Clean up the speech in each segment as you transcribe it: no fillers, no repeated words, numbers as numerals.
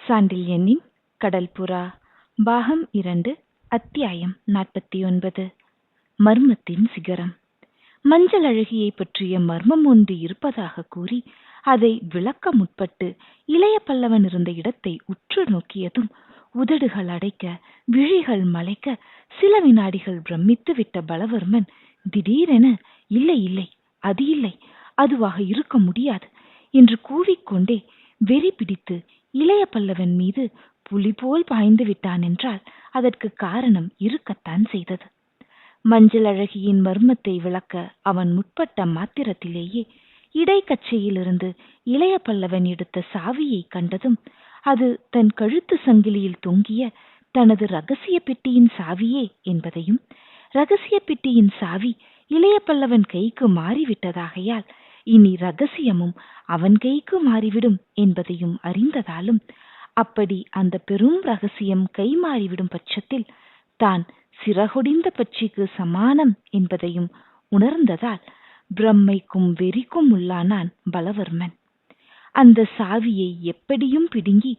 சாண்டில்யனின் கடல்புறா பாகம் 2 அத்தியாயம் 49. மர்மத்தின் சிகரம். மஞ்சள் அழகியை பற்றிய மர்மம் ஒன்று இருப்பதாக கூறி அதை விளக்க முற்பட்டு இளைய பல்லவன் இருந்த இடத்தை உற்று நோக்கியதும் உதடுகள் அடைக்க விழிகள் மலைக்க சில வினாடிகள் பிரமித்து விட்ட பலவர்மன் திடீரென இல்லை இல்லை அது இல்லை, அதுவாக இருக்க முடியாது என்று கூவிக்கொண்டே வெறி பிடித்து இளைய பல்லவன் மீது புலி போல் பாய்ந்து விட்டான் என்றால் அதற்கு காரணம் இருக்கத்தான் செய்தது. மஞ்சள் அழகியின் மர்மத்தை விளக்க அவன் முற்பட்ட மாத்திரத்திலேயே இடைக்கச்சையிலிருந்து இளைய பல்லவன் எடுத்த சாவியை கண்டதும் அது தன் கழுத்து சங்கிலியில் தொங்கிய தனது இரகசிய பெட்டியின் சாவியே என்பதையும், இரகசிய பெட்டியின் சாவி இளைய பல்லவன் கைக்கு மாறிவிட்டதாகையால் இனி ரகசியமும் அவன் கைக்கு மாறிவிடும் என்பதையும் அறிந்ததாலும், அப்படி அந்த பெரும் ரகசியம் கை மாறிவிடும் பட்சத்தில் தான் சிறகொடிந்த பட்சிக்கு சமானம் என்பதையும் உணர்ந்ததால் பிரம்மைக்கும் வெறிக்கும் உள்ளானான் பலவர்மன். அந்த சாவியை எப்படியும் பிடுங்கி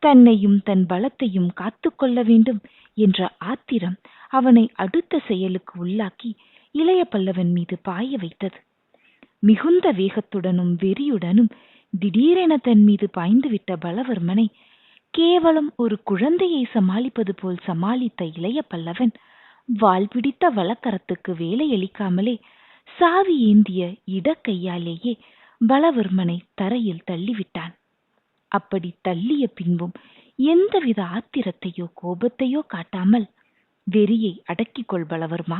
தன்னையும் தன் பலத்தையும் காத்து கொள்ள வேண்டும் என்ற ஆத்திரம் அவனை அடுத்த செயலுக்கு உள்ளாக்கி இளைய பல்லவன் மீது பாய வைத்தது. மிகுந்த வேகத்துடனும் வெறியுடனும் திடீரென தன் மீது பாய்ந்துவிட்ட பலவர்மனை கேவலம் ஒரு குழந்தையை சமாளிப்பது போல் சமாளித்த இளைய பல்லவன் வாள் பிடித்த வழக்கரத்துக்கு வேலையளிக்காமலே சாவி ஏந்திய இடக்கையாலேயே பலவர்மனை தரையில் தள்ளிவிட்டான். அப்படி தள்ளிய பின்பும் எந்தவித ஆத்திரத்தையோ கோபத்தையோ காட்டாமல் வெறியை அடக்கிக் கொள் பலவர்மா,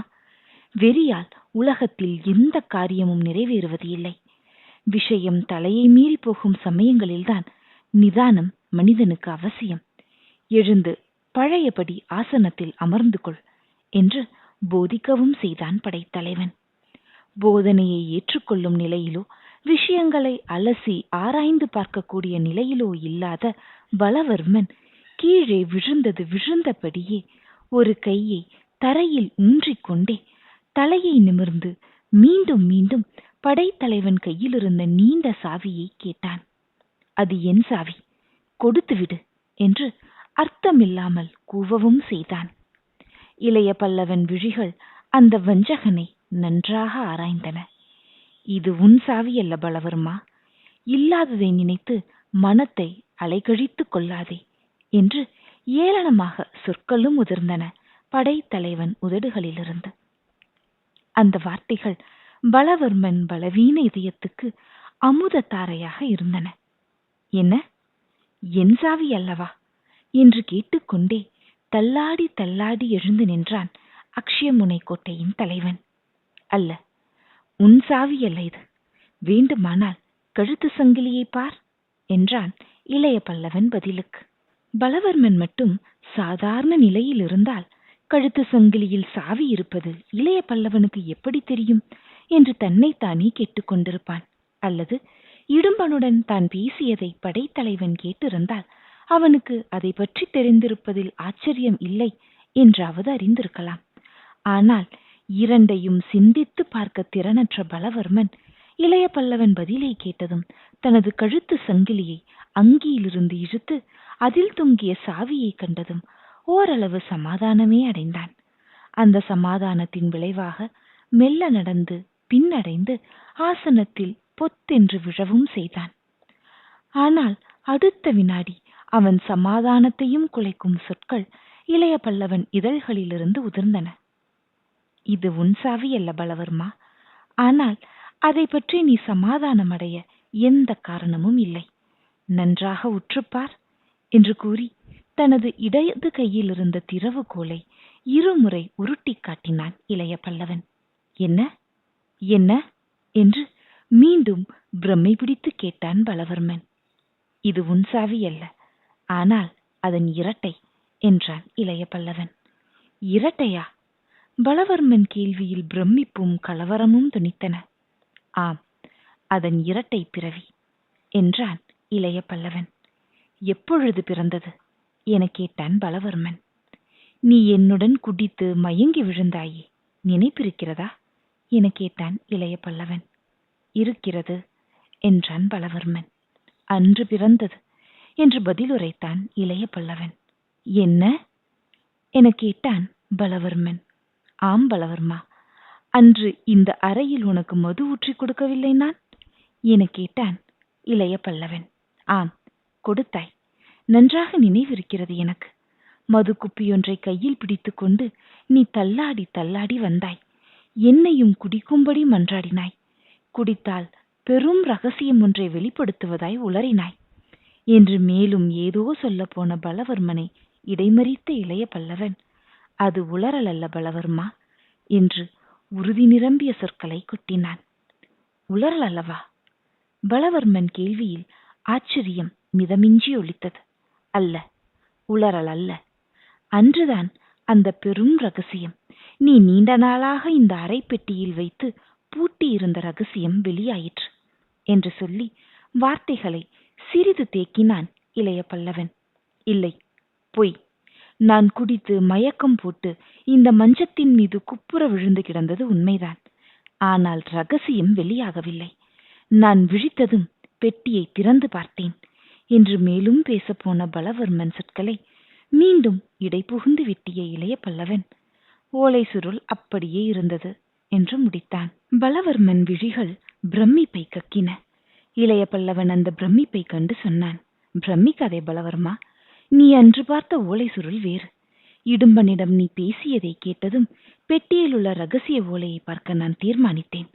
வெறியால் உலகத்தில் எந்த காரியமும் நிறைவேறுவது இல்லை. விஷயம் தலையை மீறி போகும் சமயங்களில்தான் நிதானம் மனிதனுக்கு அவசியம். எழுந்து பழையபடி ஆசனத்தில் அமர்ந்து கொள் என்று போதிக்கவும் செய்தான் படைத்தலைவன். போதனையை ஏற்றுக்கொள்ளும் நிலையிலோ விஷயங்களை அலசி ஆராய்ந்து பார்க்கக்கூடிய நிலையிலோ இல்லாத பலவர்மன் கீழே விழுந்தபடியே ஒரு கையை தரையில் ஊன்றிக்கொண்டே தலையை நிமிர்ந்து மீண்டும் மீண்டும் படைத்தலைவன் கையிலிருந்த நீண்ட சாவியை கேட்டான். அது என் சாவி, கொடுத்துவிடு என்று அர்த்தமில்லாமல் கூவவும் செய்தான். இளைய பல்லவன் விழிகள் அந்த வஞ்சகனை நன்றாக ஆராய்ந்தன. இது உன் சாவி அல்ல பலவர்மா, இல்லாததை நினைத்து மனத்தை அலைகழித்துக் கொள்ளாதே என்று ஏளனமாக சொற்களும் உதிர்ந்தன படைத்தலைவன் உதடுகளிலிருந்து. அந்த வார்த்தைகள் பலவர்மன் பலவீன இதயத்துக்கு அமுத தாரையாக இருந்தன. என்ன, என் சாவி அல்லவா என்று கேட்டுக்கொண்டே தள்ளாடி தள்ளாடி எழுந்து நின்றான் அக்ஷயமுனை கோட்டையின் தலைவன். அல்ல, உன் சாவி அல்ல இது, வேண்டுமானால் கழுத்து சங்கிலியை பார் என்றான் இளைய பல்லவன் பதிலுக்கு. பலவர்மன் மட்டும் சாதாரண நிலையில் இருந்தால் கழுத்து சங்கிலியில் சாவி இருப்பது இளைய பல்லவனுக்கு எப்படி தெரியும் என்று தன்னைத்தானே கேட்டுக்கொண்டிருப்பான். அல்லது இடும்பனுடன் தான் பேசியதை படைத்தலைவன் கேட்டிருந்தால் அவனுக்கு அதை பற்றி தெரிந்திருப்பதில் ஆச்சரியம் இல்லை என்றாவது அறிந்திருக்கலாம். ஆனால் இரண்டையும் சிந்தித்து பார்க்க திறனற்ற பலவர்மன் இளைய பல்லவன் பதிலை கேட்டதும் தனது கழுத்து சங்கிலியை அங்கியிலிருந்து இழுத்து அதில் தொங்கிய சாவியை கண்டதும் ஓரளவு சமாதானமே அடைந்தான். அந்த சமாதானத்தின் விளைவாக மெல்ல நடந்து பின்னடைந்து ஆசனத்தில் பொத்தென்று விழவும் செய்தான். ஆனால் அடுத்த வினாடி அவன் சமாதானத்தையும் குலைக்கும் சொற்கள் இளைய பல்லவன் இதழ்களிலிருந்து உதிர்ந்தன. இது உன் சாவி அல்ல பலவர்மா, ஆனால் அதை பற்றி நீ சமாதானம் அடைய எந்த காரணமும் இல்லை. நன்றாக உற்றுப்பார் என்று கூறி தனது இடது கையில் இருந்த திறவுகோலை இருமுறை உருட்டி காட்டினான் இளைய பல்லவன். என்ன என்ன என்று மீண்டும் பிரம்மை பிடித்து கேட்டான் பலவர்மன். இது உன் சாவி அல்ல, ஆனால் அதன் இரட்டை என்றான் இளைய பல்லவன். இரட்டையா? பலவர்மன் கேள்வியில் பிரமிப்பும் கலவரமும் துணித்தன. ஆம், அதன் இரட்டை பிறவி என்றான் இளைய பல்லவன். எப்பொழுது பிறந்தது என கேட்டான் பலவர்மன். நீ என்னுடன் குடித்து மயங்கி விழுந்தாயே, நினைப்பிருக்கிறதா என கேட்டான் இளைய பல்லவன். இருக்கிறது என்றான் பலவர்மன். அன்று பிறந்தது. என்று பதிலுரைத்தான் இளைய பல்லவன். என்ன எனக் கேட்டான் பலவர்மன். ஆம் பலவர்மா, அன்று இந்த அறையில் உனக்கு மது ஊற்றிக் கொடுக்கவில்லை நான் எனக் கேட்டான் இளைய பல்லவன். ஆம், கொடுத்தாய். நன்றாக நினைவிருக்கிறது எனக்கு. மது குப்பியொன்றை கையில் பிடித்துக் கொண்டு நீ தள்ளாடி தள்ளாடி வந்தாய். என்னையும் குடிக்கும்படி மன்றாடினாய். குடித்தால் பெரும் ரகசியம் ஒன்றை வெளிப்படுத்துவதாய் உளறினாய் என்று மேலும் ஏதோ சொல்ல போன பலவர்மனை இடைமறித்த இளைய பல்லவன், அது உளறல் அல்ல பலவர்மா என்று உறுதி நிரம்பிய சொற்களை கொட்டினான். உளறல் அல்லவா? பலவர்மன் கேள்வியில் ஆச்சரியம் மிதமின்றி ஒலித்தது. அல்ல, உளறல் அல்ல. அன்றுதான் அந்த பெரும் ரகசியம், நீ நீண்ட நாளாக இந்த அறை பெட்டியில் வைத்து பூட்டியிருந்த ரகசியம் வெளியாயிற்று என்று சொல்லி வார்த்தைகளை சிறிது தேக்கினான் இளைய பல்லவன். இல்லை, பொய். நான் குடித்து மயக்கம் போட்டு இந்த மஞ்சத்தின் மீது குப்புற விழுந்து கிடந்தது உண்மைதான். ஆனால் ரகசியம் வெளியாகவில்லை. நான் விழித்ததும் பெட்டியை திறந்து பார்த்தேன் என்று மேலும் பேசப்போன பலவர்மன் சொற்களை மீண்டும் இடைபுகுந்து வெட்டிய இளைய பல்லவன், ஓலை சுருள் அப்படியே இருந்தது என்று முடித்தான். பலவர்மன் விழிகள் பிரமிப்பை கக்கின. இளைய பல்லவன் அந்த பிரமிப்பை கண்டு சொன்னான், பிரமிக்காதே பலவர்மா, நீ அன்று பார்த்த ஓலை சுருள் வேறு. இடும்பனிடம் நீ பேசியதை கேட்டதும் பெட்டியில் உள்ள ரகசிய ஓலையை பார்க்க நான் தீர்மானித்தேன்.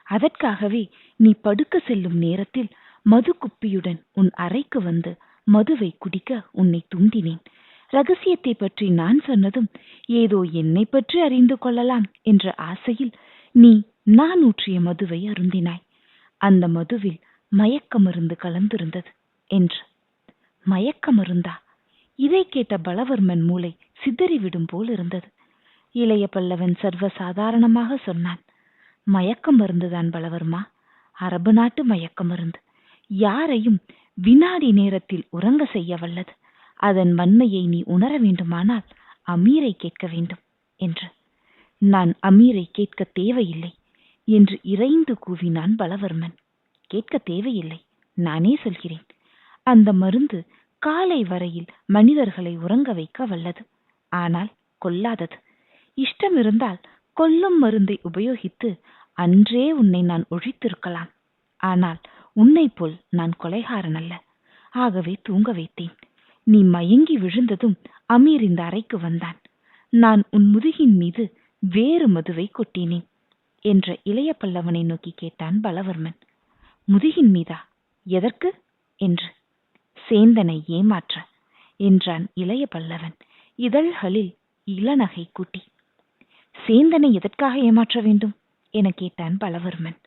அதற்காகவே நீ படுக்க செல்லும் நேரத்தில் மது குப்பியுடன் உன் அறைக்கு வந்து மதுவை குடிக்க உன்னை தூண்டினேன். ரகசியத்தை பற்றி நான் சொன்னதும் ஏதோ என்னை பற்றி அறிந்து கொள்ளலாம் என்ற ஆசையில் நீ நான் ஊற்றிய மதுவை அருந்தினாய். அந்த மதுவில் மயக்க மருந்து கலந்திருந்தது என்று. மயக்க மருந்தா? இதை கேட்ட பலவர்மன் மூளை சிதறிவிடும் போல் இருந்தது. இளைய பல்லவன் சர்வ சாதாரணமாக சொன்னான், மயக்க மருந்துதான் பலவர்மா, அரபு நாட்டு மயக்க மருந்து. யாரையும் வினாடி நேரத்தில் உறங்க செய்ய வல்லது. அதன் வன்மையை நீ உணர வேண்டுமானால் அமீரை கேட்க வேண்டும் என்று. நான் அமீரை கேட்க தேவையில்லை என்று இறைந்து கூவினான் பலவர்மன். கேட்க தேவையில்லை, நானே சொல்கிறேன். அந்த மருந்து காலை வரையில் மனிதர்களை உறங்க வைக்க வல்லது, ஆனால் கொல்லாதது. இஷ்டமிருந்தால் கொல்லும் மருந்தை உபயோகித்து அன்றே உன்னை நான் ஒழித்திருக்கலாம். ஆனால் உன்னை போல் நான் கொலைகாரன் அல்ல. ஆகவே தூங்க வைத்தேன். நீ மயங்கி விழுந்ததும் அமீர் இந்த அறைக்கு வந்தான். நான் உன் முதுகின் மீது வேறு மதுவை கொட்டினேன் என்ற இளைய பல்லவனை நோக்கி கேட்டான் பலவர்மன். முதுகின் மீதா? எதற்கு என்று. சேந்தனை ஏமாற்ற என்றான் இளைய பல்லவன் இதழ்களில் இளநகை கூட்டி. சேந்தனை எதற்காக ஏமாற்ற வேண்டும் என கேட்டான் பலவர்மன்.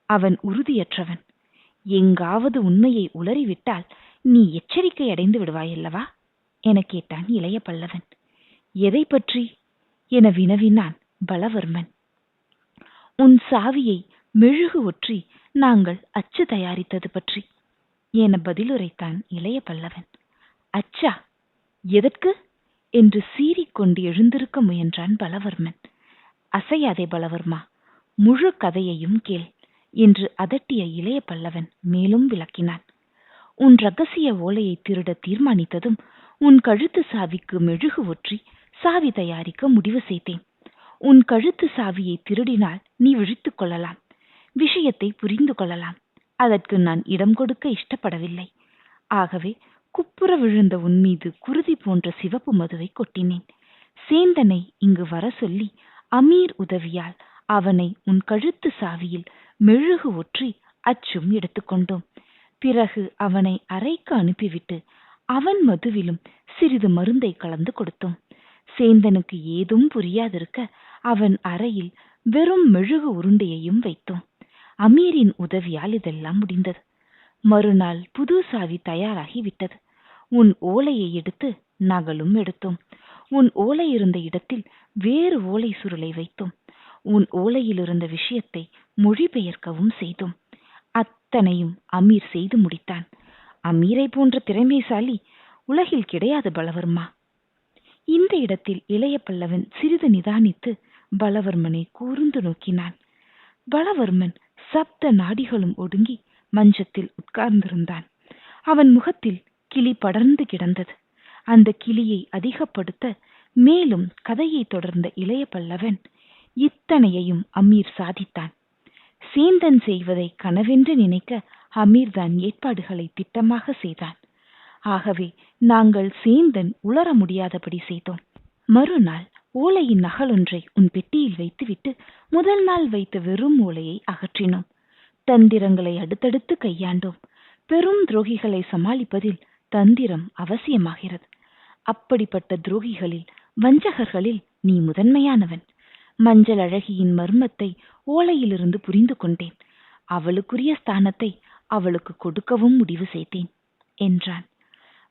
அவன் உறுதியற்றவன். எங்காவது உண்மையை உளறிவிட்டால் நீ எச்சரிக்கை அடைந்து விடுவாயல்லவா என கேட்டான் இளைய பல்லவன். எதை பற்றி என வினவினான் பலவர்மன். உன் சாவியை மெழுகு ஒற்றி நாங்கள் அச்சு தயாரித்தது பற்றி என பதிலுரைத்தான் இளைய பல்லவன். அச்சா? எதற்கு என்று சீறிக்கொண்டு எழுந்திருக்க முயன்றான் பலவர்மன். அசையாதே பலவர்மா, முழு கதையையும் கேள் என்று அதட்டிய இளைய பல்லவன் மேலும் விளக்கினான். உன் ரகசிய ஓலையை திருட தீர்மானித்ததும் உன் கழுத்து சாவிக்கு மெழுகு ஒற்றி சாவி தயாரிக்க முடிவு செய்தேன். உன் கழுத்து சாவியை திருடினால் நீ விழித்துக் கொள்ளலாம், விஷயத்தை புரிந்து கொள்ளலாம். அதற்கு நான் இடம் கொடுக்க இஷ்டப்படவில்லை. ஆகவே குப்புற விழுந்த உன் மீது குருதி போன்ற சிவப்பு மதுவை கொட்டினேன். சேந்தனை இங்கு வர சொல்லி அமீர் உதவியால் அவனை உன் கழுத்து சாவியில் மெழுகு ஒற்றி அச்சும் எடுத்துக்கொண்டோம். பிறகு அவனை அறைக்கு அனுப்பிவிட்டு அவன் மதுவிலும் சிறிது மருந்தை கலந்து கொடுத்தோம். சேந்தனுக்கு ஏதும் புரியாதிருக்க அவன் அறையில் வெறும் மெழுகு உருண்டையையும் வைத்தோம். அமீரின் உதவியால் இதெல்லாம் முடிந்தது. மறுநாள் புது சாவி தயாராகி விட்டது. உன் ஓலையை எடுத்து நகலும் எடுத்தோம். உன் ஓலை இருந்த இடத்தில் வேறு ஓலை சுருளை வைத்தோம். உன் ஓலையில் இருந்த விஷயத்தை மொழிபெயர்க்கவும் செய்தோம். அத்தனையும் அமீர் செய்து முடித்தான். அமீரை போன்ற திறமைசாலி உலகில் கிடையாது பலவர்மா. இந்த இடத்தில் இளைய பல்லவன் சிறிது நிதானித்து பலவர்மனை கூர்ந்து நோக்கினான். பலவர்மன் சப்த நாடிகளும் ஒடுங்கி மஞ்சத்தில் உட்கார்ந்திருந்தான். அவன் முகத்தில் கிளி படர்ந்து கிடந்தது. அந்த கிளியை அதிகப்படுத்த மேலும் கதையை தொடர்ந்த இளைய பல்லவன், இத்தனையையும் அமீர் சாதித்தான். சேந்தன் செய்வதை கனவென்று நினைக்க அமீர்தான் ஏற்பாடுகளை திட்டமாக செய்தான். ஆகவே நாங்கள் சேந்தன் உளர முடியாதபடி செய்தோம். மறுநாள் ஓலையின் நகலொன்றை உன் பெட்டியில் வைத்துவிட்டு முதல் நாள் வைத்த வெறும் ஓலையை அகற்றினோம். தந்திரங்களை அடுத்தடுத்து கையாண்டோம். பெரும் துரோகிகளை சமாளிப்பதில் தந்திரம் அவசியமாகிறது. அப்படிப்பட்ட துரோகிகளில், வஞ்சகர்களில் நீ முதன்மையானவன். மஞ்சள் அழகியின் மர்மத்தை ஓலையிலிருந்து புரிந்து கொண்டேன். அவளுக்குரிய ஸ்தானத்தை அவளுக்கு கொடுக்கவும் முடிவு செய்தேன் என்றான்.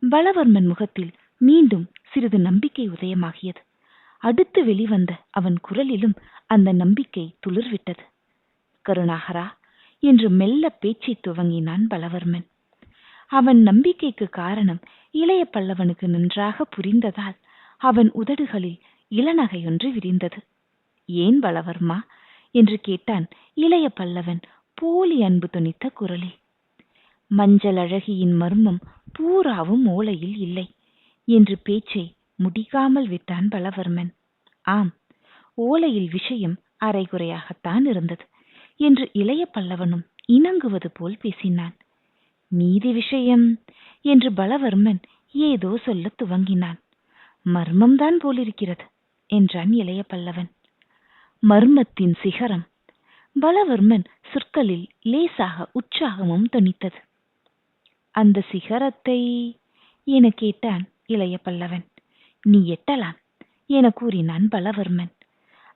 பலவர்மன் முகத்தில் மீண்டும் சிறிது நம்பிக்கை உதயமாகியது. அடுத்து வெளிவந்த அவன் குரலிலும் அந்த நம்பிக்கை துளிர்விட்டது. கருணாகரா என்று மெல்ல பேச்சை துவங்கினான் பலவர்மன். அவன் நம்பிக்கைக்கு காரணம் இளைய பல்லவனுக்கு நன்றாக புரிந்ததால் அவன் உதடுகளில் இளநகையொன்று விரிந்தது. ஏன் பலவர்மா என்று கேட்டான் இளைய பல்லவன் போலி அன்பு துணித்த குரலில். மஞ்சள் அழகியின் மர்மம் பூராவும் ஓலையில் இல்லை என்று பேச்சை முடிக்காமல் விட்டான் பலவர்மன். ஆம், ஓலையில் விஷயம் அரைகுறையாகத்தான் இருந்தது என்று இளைய பல்லவனும் இணங்குவது போல் பேசினான். நீதி விஷயம் என்று பலவர்மன் ஏதோ சொல்ல துவங்கினான். மர்மம்தான் போலிருக்கிறது என்றான் இளைய பல்லவன். மர்மத்தின் சிகரம். பலவர்மன் சொற்களில் லேசாக உற்சாகமும் தொனித்தது. அந்த சிகரத்தை என கேட்டான் இளைய பல்லவன். நீ எட்டலாம் என கூறினான் பலவர்மன்.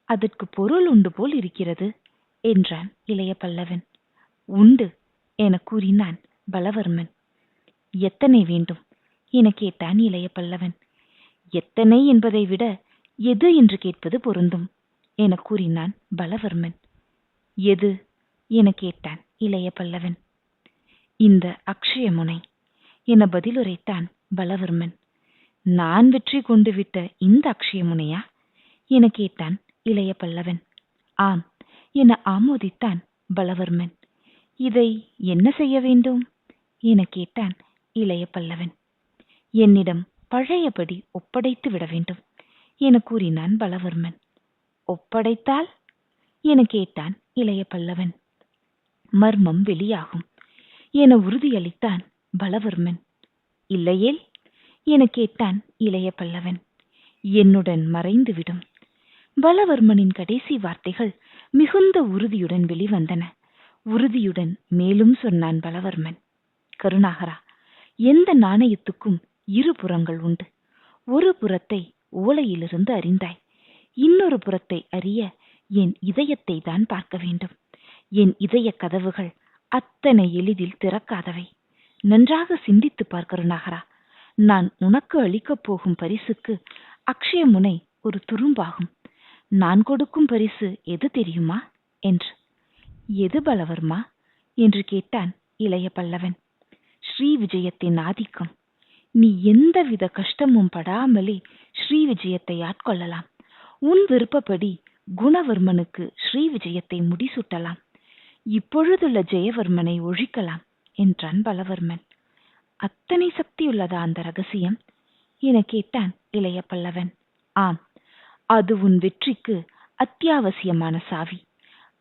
அதற்கு பொருள் உண்டு போல் இருக்கிறது என்றான் இளைய பல்லவன். உண்டு என கூறினான் பலவர்மன். எத்தனை வேண்டும் என கேட்டான் இளைய பல்லவன். எத்தனை என்பதை விட எது என்று கேட்பது பொருந்தும் என கூறினான் பலவர்மன். எது என கேட்டான் இளைய பல்லவன். இந்த அக்ஷயமுனை என பதிலுரைத்தான் பலவர்மன். நான் வெற்றி கொண்டு விட்ட இந்த அக்ஷயமுனையா என கேட்டான் இளைய பல்லவன். ஆம் என ஆமோதித்தான் பலவர்மன். இதை என்ன செய்ய வேண்டும் என கேட்டான் இளைய பல்லவன். என்னிடம் பழையபடி ஒப்படைத்து விட வேண்டும் என கூறினான் பலவர்மன். ஒப்படைத்தால் என கேட்டான் இளைய பல்லவன். மர்மம் வெளியாகும் என உறுதியளித்தான் பலவர்மன். இல்லையேல் என கேட்டான் இளைய பல்லவன். என்னுடன் மறைந்துவிடும். பலவர்மனின் கடைசி வார்த்தைகள் மிகுந்த உறுதியுடன் வெளிவந்தன. உறுதியுடன் மேலும் சொன்னான் பலவர்மன். கருணாகரா, எந்த நாணயத்துக்கும் இரு புறங்கள் உண்டு. ஒரு புறத்தை ஓலையிலிருந்து அறிந்தாய். இன்னொரு புறத்தை அறிய என் இதயத்தை தான் பார்க்க வேண்டும். என் இதய கதவுகள் அத்தனை எளிதில் திறக்காதவை. நன்றாக சிந்தித்து பார் கருணாகரா. நான் உனக்கு அளிக்கப் போகும் பரிசுக்கு அக்ஷயமுனை ஒரு துரும்பாகும். நான் கொடுக்கும் பரிசு எது தெரியுமா என்று. எது பலவர்மா என்று கேட்டான் இளைய பல்லவன். ஸ்ரீ விஜயத்தின் ஆதிக்கம். நீ எந்தவித கஷ்டமும் படாமலே ஸ்ரீ விஜயத்தை ஆட்கொள்ளலாம். உன் விருப்பப்படி குணவர்மனுக்கு ஸ்ரீ விஜயத்தை முடிசூட்டலாம். இப்பொழுதுள்ள ஜெயவர்மனை ஒழிக்கலாம் என்றான் பலவர்மன். அத்தனை சக்தியுள்ளதா அந்த ரகசியம் என கேட்டான் இளைய பல்லவன். ஆம், அது உன் வெற்றிக்கு அத்தியாவசியமான சாவி.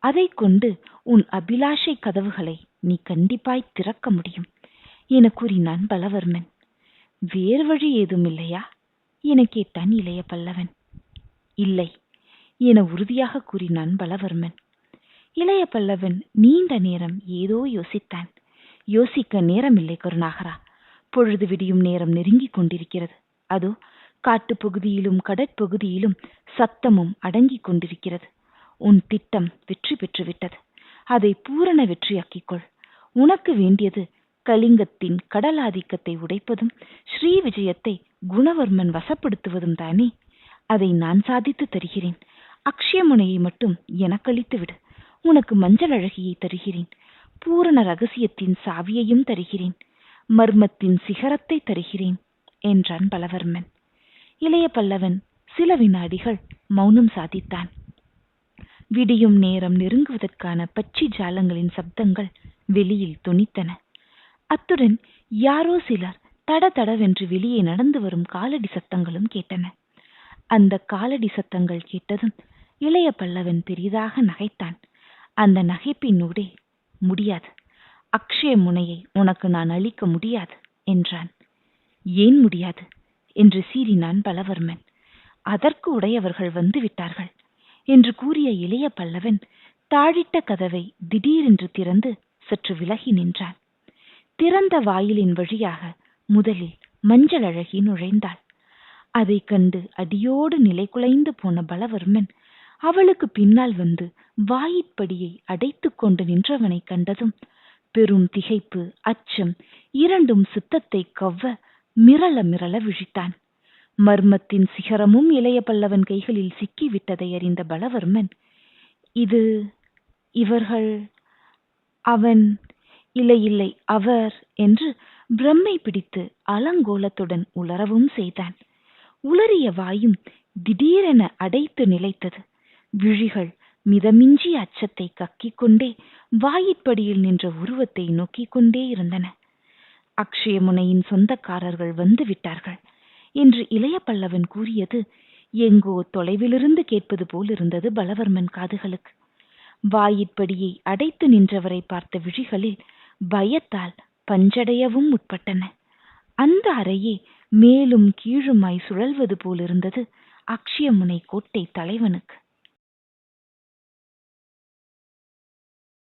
அதை கொண்டு உன் அபிலாஷை கதவுகளை நீ கண்டிப்பாய் திறக்க முடியும் என கூறினான் பலவர்மன். வேறு வழி ஏதும் இல்லையா என கேட்டான் இளைய பல்லவன். இல்லை என உறுதியாக கூறினான் பலவர்மன். இளைய பல்லவன் நீண்ட நேரம் ஏதோ யோசித்தான். யோசிக்க நேரமில்லை கருணாகரா. பொழுது விடியும் நேரம் நெருங்கிக் கொண்டிருக்கிறது. அதோ காட்டுப்பகுதியிலும் கடற்பகுதியிலும் சத்தமும் அடங்கிக் கொண்டிருக்கிறது. உன் திட்டம் வெற்றி பெற்றுவிட்டது. அதை பூரண வெற்றியாக்கிக்கொள். உனக்கு வேண்டியது கலிங்கத்தின் கடலாதிக்கத்தை உடைப்பதும் ஸ்ரீ விஜயத்தை குணவர்மன் வசப்படுத்துவதும் தானே. அதை நான் சாதித்து தருகிறேன். அக்ஷயமுனையை மட்டும் எனக்களித்து விடு. உனக்கு மஞ்சள் அழகியை தருகிறேன். பூரண ரகசியத்தின் சாவியையும் தருகிறேன். மர்மத்தின் சிகரத்தை தருகிறேன் என்றான் பலவர்மன். இளைய பல்லவன் சில வினாடிகள் மௌனம் சாதித்தான். விடியும் நேரம் நெருங்குவதற்கான பட்சி ஜாலங்களின் சப்தங்கள் வெளியில் தொனித்தன. அத்துடன் யாரோ சிலர் தட தடவென்று வெளியே நடந்து வரும் காலடி சத்தங்களும் கேட்டன. அந்த காலடி சத்தங்கள் கேட்டதும் இளைய பல்லவன் பெரிதாக நகைத்தான். அந்த நகைப்பினூடே, முடியாது, அக்ஷய முனையை உனக்கு நான் அளிக்க முடியாது என்றான். ஏன் முடியாது என்று சீறினான் பலவர்மன். அதற்கு உடையவர்கள் வந்து விட்டார்கள் என்று கூறிய இளைய பல்லவன் தாழிட்ட கதவை திடீரென்று திறந்து சற்று விலகி நின்றான். திறந்த வாயிலின் வழியாக முதலில் மஞ்சள் அழகி நுழைந்தாள். அதை கண்டு அடியோடு நிலை குலைந்து போன பலவர்மன் அவளுக்கு பின்னால் வந்து வாயிற்படியை அடைத்து கொண்டு நின்றவனை கண்டதும் பெரும் திகைப்பு, அச்சம் இரண்டும் சித்தத்தை கவ்வ மிரள மிரள விழித்தான். மர்மத்தின் சிகரமும் இளைய பல்லவன் கைகளில் சிக்கிவிட்டதை அறிந்த பலவர்மன், இவர்கள், அவன், இல்லை இல்லை அவர் என்று பிரம்மை பிடித்து அலங்கோலத்துடன் உளரவும் செய்தான். உளறிய வாயும் திடீரென அடைத்து நிலைத்தது. விழிகள் மிதமிஞ்சிய அச்சத்தை கக்கிக் கொண்டே வாயிற்படியில் நின்ற உருவத்தை நோக்கிக் கொண்டே இருந்தன. அக்ஷயமுனையின் சொந்தக்காரர்கள் வந்து விட்டார்கள் என்று இளைய பல்லவன் கூறியது எங்கோ தொலைவிலிருந்து கேட்பது போல் இருந்தது பலவர்மன் காதுகளுக்கு. வாயிற்படியை அடைத்து நின்றவரை பார்த்த விழிகளில் பயத்தால் பஞ்சடையவும் முற்பட்டன. அந்த அறையே மேலும் கீழுமாய் சுழல்வது போலிருந்தது அக்ஷயமுனை கோட்டை தலைவனுக்கு.